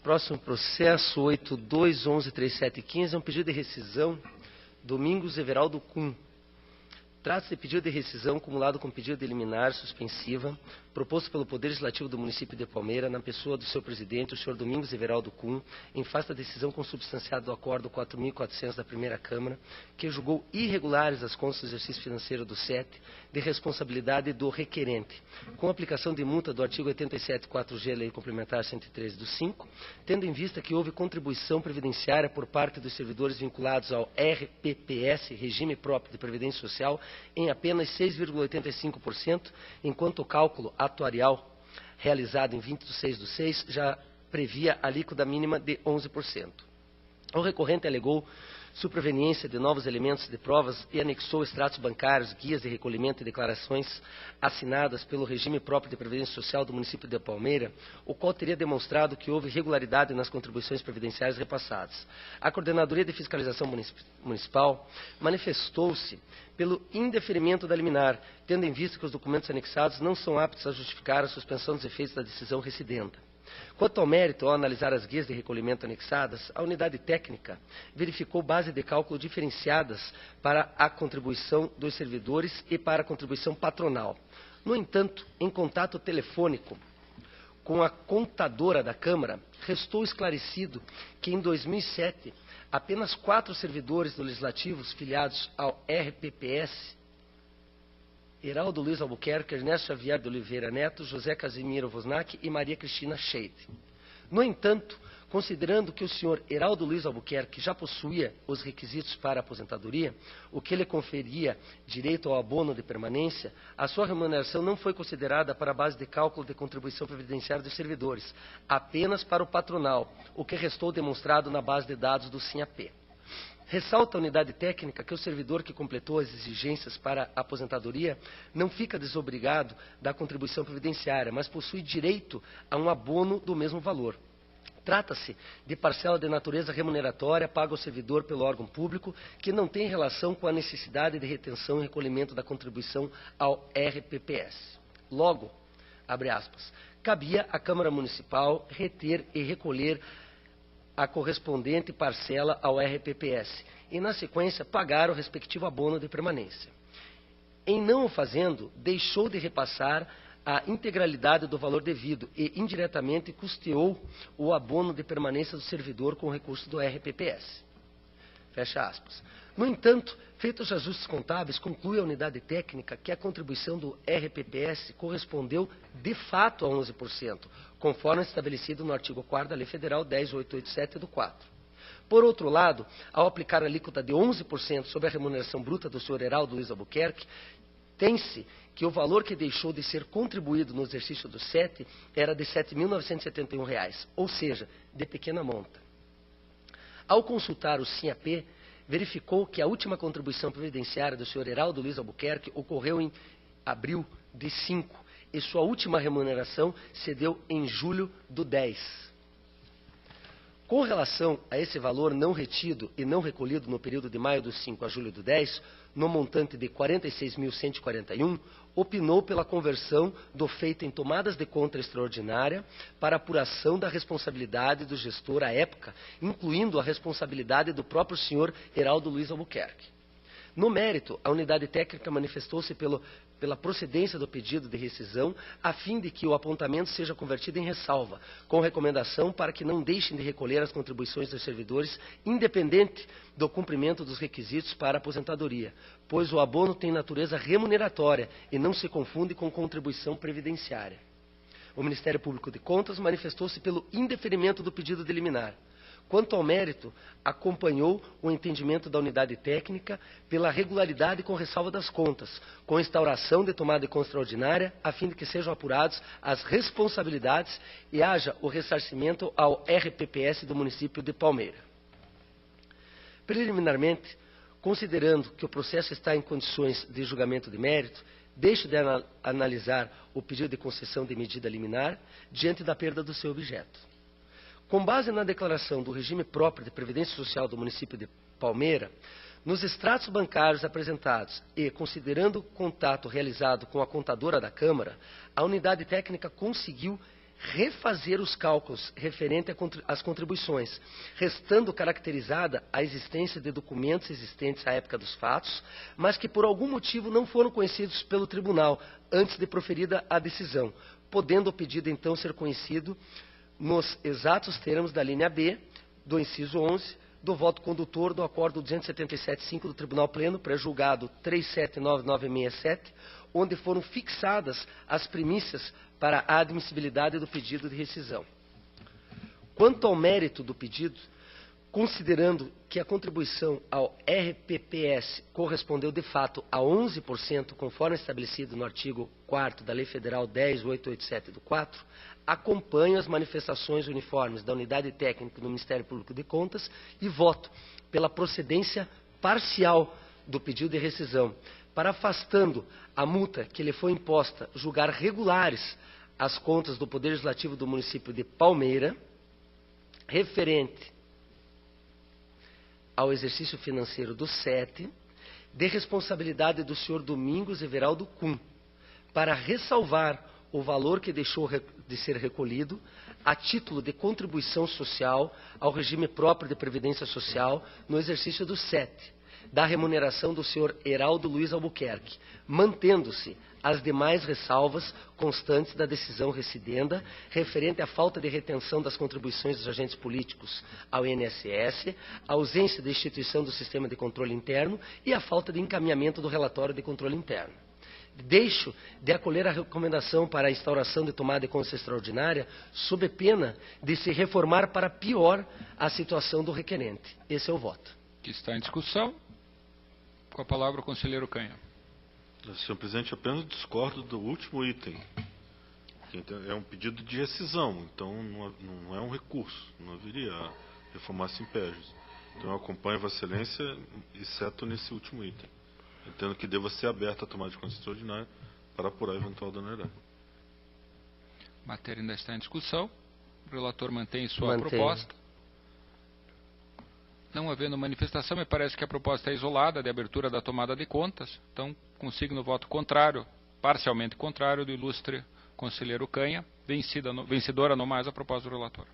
Próximo processo, 82113715, é um pedido de rescisão, Domingos Everaldo Kuhn. Trata-se de pedido de rescisão acumulado com pedido de liminar suspensiva, proposto pelo Poder Legislativo do município de Palmeira, na pessoa do seu presidente, o senhor Domingos Everaldo Kuhn, em face da decisão consubstanciada do acordo 4.400 da primeira Câmara, que julgou irregulares as contas do exercício financeiro do SET, de responsabilidade do requerente, com aplicação de multa do artigo 87.4G, Lei Complementar 113 do 5, tendo em vista que houve contribuição previdenciária por parte dos servidores vinculados ao RPPS, Regime Próprio de Previdência Social, em apenas 6,85%, enquanto o cálculo atuarial realizado em 20 de 6 do 6 já previa a alíquota mínima de 11%. O recorrente alegou superveniência de novos elementos de provas e anexou extratos bancários, guias de recolhimento e declarações assinadas pelo regime próprio de previdência social do município de Palmeira, o qual teria demonstrado que houve irregularidade nas contribuições previdenciárias repassadas. A Coordenadoria de Fiscalização Municipal manifestou-se pelo indeferimento da liminar, tendo em vista que os documentos anexados não são aptos a justificar a suspensão dos efeitos da decisão recidenta. Quanto ao mérito, ao analisar as guias de recolhimento anexadas, a unidade técnica verificou base de cálculo diferenciadas para a contribuição dos servidores e para a contribuição patronal. No entanto, em contato telefônico com a contadora da Câmara, restou esclarecido que em 2007, apenas 4 servidores do Legislativo filiados ao RPPS, Heraldo Luiz Albuquerque, Ernesto Xavier de Oliveira Neto, José Casimiro Wozniak e Maria Cristina Scheide. No entanto, considerando que o senhor Heraldo Luiz Albuquerque já possuía os requisitos para a aposentadoria, o que lhe conferia direito ao abono de permanência, a sua remuneração não foi considerada para a base de cálculo de contribuição previdenciária dos servidores, apenas para o patronal, o que restou demonstrado na base de dados do SINAP. Ressalta a unidade técnica que o servidor que completou as exigências para a aposentadoria não fica desobrigado da contribuição previdenciária, mas possui direito a um abono do mesmo valor. Trata-se de parcela de natureza remuneratória paga ao servidor pelo órgão público, que não tem relação com a necessidade de retenção e recolhimento da contribuição ao RPPS. Logo, abre aspas, cabia à Câmara Municipal reter e recolher a correspondente parcela ao RPPS e, na sequência, pagar o respectivo abono de permanência. Em não o fazendo, deixou de repassar a integralidade do valor devido e, indiretamente, custeou o abono de permanência do servidor com recurso do RPPS. Fecha aspas. No entanto, feitos os ajustes contábeis, conclui a unidade técnica que a contribuição do RPPS correspondeu de fato a 11%, conforme estabelecido no artigo 4º da Lei Federal 10.887 do 4. Por outro lado, ao aplicar a alíquota de 11% sobre a remuneração bruta do senhor Heraldo Luiz Albuquerque, tem-se que o valor que deixou de ser contribuído no exercício do SET era de R$ 7.971, ou seja, de pequena monta. Ao consultar o SINAP, verificou que a última contribuição previdenciária do senhor Heraldo Luiz Albuquerque ocorreu em abril de 5 e sua última remuneração se deu em julho do 10. Com relação a esse valor não retido e não recolhido no período de maio do 5 a julho do 10, no montante de R$ 46.141, opinou pela conversão do feito em tomadas de conta extraordinária para apuração da responsabilidade do gestor à época, incluindo a responsabilidade do próprio senhor Heraldo Luiz Albuquerque. No mérito, a unidade técnica manifestou-se pela procedência do pedido de rescisão, a fim de que o apontamento seja convertido em ressalva, com recomendação para que não deixem de recolher as contribuições dos servidores, independente do cumprimento dos requisitos para a aposentadoria, pois o abono tem natureza remuneratória e não se confunde com contribuição previdenciária. O Ministério Público de Contas manifestou-se pelo indeferimento do pedido de liminar. Quanto ao mérito, acompanhou o entendimento da unidade técnica pela regularidade com ressalva das contas, com instauração de tomada de conta extraordinária, a fim de que sejam apuradas as responsabilidades e haja o ressarcimento ao RPPS do município de Palmeira. Preliminarmente, considerando que o processo está em condições de julgamento de mérito, deixo de analisar o pedido de concessão de medida liminar diante da perda do seu objeto. Com base na declaração do regime próprio de previdência social do município de Palmeira, nos extratos bancários apresentados e considerando o contato realizado com a contadora da Câmara, a unidade técnica conseguiu refazer os cálculos referente às contribuições, restando caracterizada a existência de documentos existentes à época dos fatos, mas que por algum motivo não foram conhecidos pelo tribunal antes de proferida a decisão, podendo o pedido então ser conhecido nos exatos termos da linha B do inciso 11 do voto condutor do acordo 277.5 do Tribunal Pleno, pré-julgado 379967, onde foram fixadas as premissas para a admissibilidade do pedido de rescisão. Quanto ao mérito do pedido, considerando que a contribuição ao RPPS correspondeu de fato a 11%, conforme estabelecido no artigo 4º da Lei Federal 10.887 do 4, acompanho as manifestações uniformes da Unidade Técnica do Ministério Público de Contas e voto pela procedência parcial do pedido de rescisão, para afastando a multa que lhe foi imposta, julgar regulares as contas do Poder Legislativo do município de Palmeira, referente ao exercício financeiro do 7, de responsabilidade do senhor Domingos Everaldo Kuhn, para ressalvar o valor que deixou de ser recolhido a título de contribuição social ao regime próprio de previdência social no exercício do 7, da remuneração do senhor Heraldo Luiz Albuquerque, mantendo-se as demais ressalvas constantes da decisão recidenda referente à falta de retenção das contribuições dos agentes políticos ao INSS, a ausência de instituição do sistema de controle interno e a falta de encaminhamento do relatório de controle interno. Deixo de acolher a recomendação para a instauração de tomada de consciência extraordinária, sob pena de se reformar para pior a situação do requerente. Esse é o voto. Que está em discussão. Com a palavra o conselheiro Canha. Senhor presidente, apenas discordo do último item. É um pedido de rescisão, então não é um recurso. Não haveria reformar-se impérios. Então eu acompanho Vossa Excelência, exceto nesse último item. Entendo que deva ser aberta a tomada de consciência extraordinária para apurar eventual dano. A matéria ainda está em discussão. O relator mantém sua proposta. Não havendo manifestação, me parece que a proposta é isolada de abertura da tomada de contas. Então, consigno o voto contrário, parcialmente contrário, do ilustre conselheiro Canha, vencedora no mais a proposta do relator.